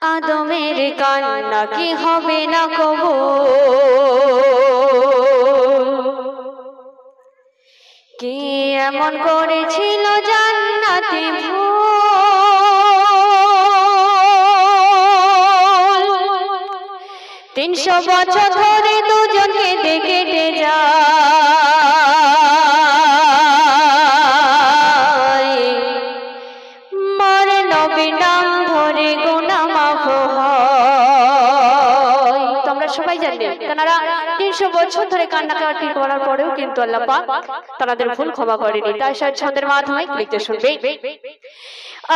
আদমের কান্না কি হবে না কবুল? কি এমন করেছিল জান্নাতে ভুল? 300 বছর ধরে দুজনকে কেটে যায়, মরে নবীর নাম ধরে গুনাহ মাফ হয়। তোমরা সবাই জানবে তারা 300 বছর ধরে কান্নাকাটি করার পরেও কিন্তু আল্লাহ পাক তাদের ভুল ক্ষমা করেনি। তাই সেই ছন্দের মাধ্যমে লিখতে শুনবে।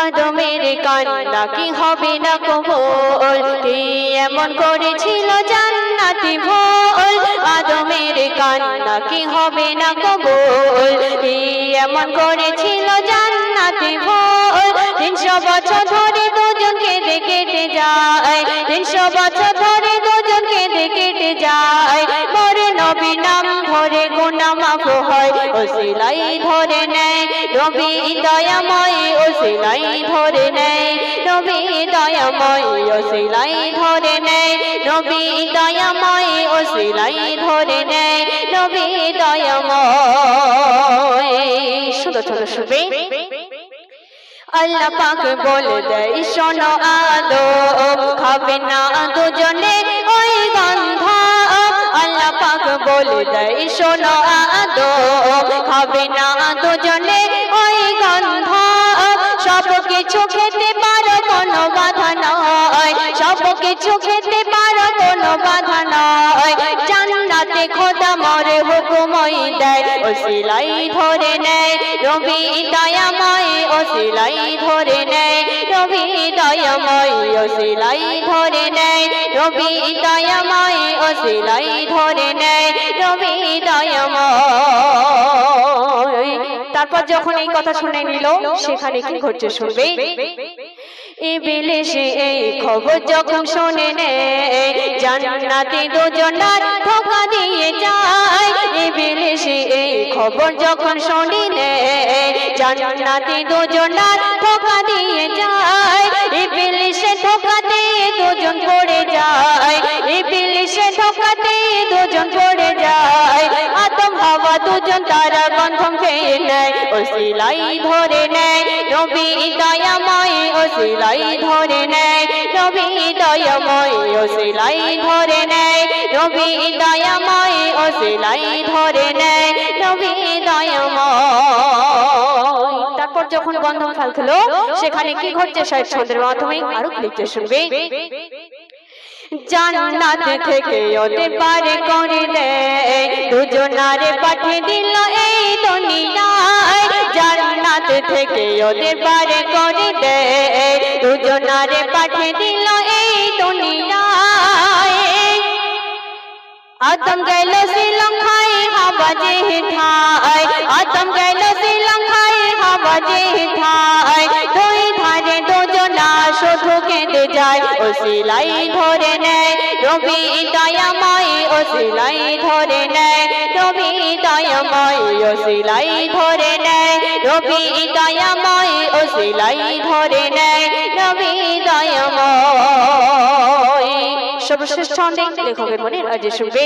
আদমের কান্না কি হবে না কবুল? কি এমন করেছিল জান্নাতে ভুল? আদমের কান্না কি হবে না কবুল? কি এমন করেছিল জান্নাতে ভুল? 300 বছর ধরে দুজনকে কেটে যায়, 300 বছর ধরে দুজনকে কেটে যায়, মরে নবী নাম ধরে গুনাহ মাফ হয়। ওসিলাই ধরে নেয় নবী দয়াময়, ওসিলাই ধরে নেয় নবী দয়াময়, ওসিলাই ধরে নেয় নবী দয়াময়, ওসিলাই ধরে নেয় নবী দয়াময়। শুধু ছোট শুনবে। আল্লাহ পাক বলে দেয় শোনো আদম খাবে না দুজনে ওই গন্ধ। আল্লাহ পাক বলে দেয় শোনো আদম খাবে না দুজনে ওই গন্ধ। সব কিছু খেতে পারো কোনো বাধা নয়, সব কিছু খেতে পারো কোনো বাধা নয়, জান্নাতে খোদা মরে হুকুমই দেয়। ওসিলাই ধরে নেয় নবী দয়াময়, ওসিলাই ধরে নেয় নবী দয়াময়, ওসিলাই ধরে নেয় নবী দয়াময়, ওসিলাই ধরে নেয় নবী দয়াময়। তারপর যখন এই কথা শুনে নিল সেখানে কি ঘটছে শুনবে। ইবলিস এই খবর যখন শুনে নেয় জান্নাতে দুজনার ধোঁকা দিয়ে যায়। ইবলিস এই খবর যখন শুনে নেয় জান্নাতে দুজনার ধোঁকা দিয়ে যায়। ইবলিসে ধোঁকা দিয়ে দুজন পড়ে যায়, ইবলিসে ধোঁকা দিয়ে দুজন পড়ে যায়। আদম হাওয়া দুজন তারা বন্ধন পেয়ে নেয়, ওসিলাই ধরে নেয় নবী দয়াময়, ওসিলাই ধরে নেয় নবী দয়াময়, ওসিলাই ধরে নেয় নবী দয়াময়, ওসিলাই ধরে নেয় নবী দয়াময়। তারপর যখন বন্ধন ফেললো সেখানে কি ঘটছে সেই ছন্দের মাধ্যমে আরো লিখতে শুনবে। জান্নাত থেকে ওদের পারে করে দেয় দুজনারে পাঠিয়ে দিল এই দুনিয়ায়। জান্নাত থেকে ওদের পারে করে দেয় দুজনারে পাঠিয়ে দিল এই দুনিয়ায়। আদম গেল শ্রীলঙ্কায় হাওয়া যে ঠায়, আদম গেল শ্রীলঙ্কায় হাওয়া যে ঠায়, দুই ধারে দুজনা শুধু কেঁদে যায়। ওসিলাই ধরে নেয় নবী দয়াময়, ওসিলাই ধরে নেয় নবী দয়াময়, ওসিলাই ধরে নেয় নবী দয়াময়, ওসিলাই ধরে নেয় নবী দয়াময়। সর্বশেষ ছন্দে লেখকের মনে রাজে শুনবে।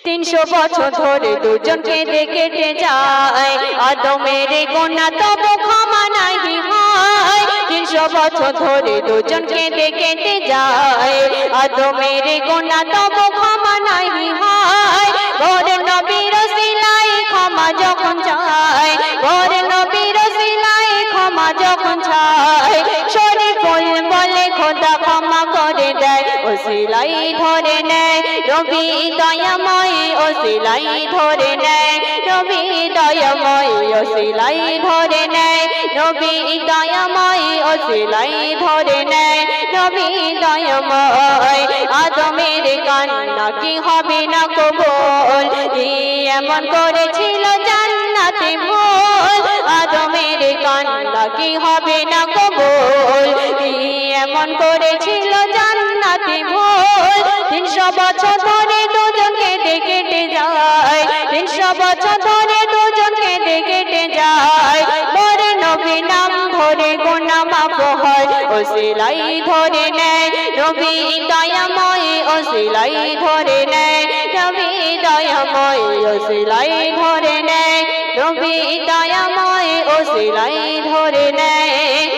300 বছর ধরে দুজনকে কেটে যায়, আদমের গুনাহ তবু ক্ষমা নাই হয়। 300 বছর ধরে দুজনকে কেটে যায়, আদমের গুনাহ তবু ক্ষমা নাই হয়। ঘরে নবীর ওসিলাই ক্ষমা যখন চায়, ঘরে নবীর ওসিলাই ক্ষমা যখন চায়, শরীফুল বলে খোদা ক্ষমা করে দেয়। ওসিলাই ধরে নেয় নবী দয়াময়, ওসিলাই ধরে নেয় নবী দয়াময়, ওসিলাই ধরে নেয় নবী দয়াময়, ওসিলাই ধরে নেয় নবী দয়াময়। আদমের কান্না কি হবে না কবুল? কি এমন করেছিল জান্নাতে ভুল? আদমের কান্না কি হবে না কবুল? কি এমন করেছিল জান্নাতে ভুল? 300 বছর ধরে দুজনকে কেটে যায়, 300 বছর ধরে দুজনকে কেটে যায়, মরে নবী নাম ধরে গুনাহ মাফ হয়। ওসিলাই ধরে নেয় নবী দয়াময় ওসিলাই ধরে নেয় নবী দয়াময় ওসিলাই ধরে নেয় নবী দয়াময় ওসিলাই ধরে নেয়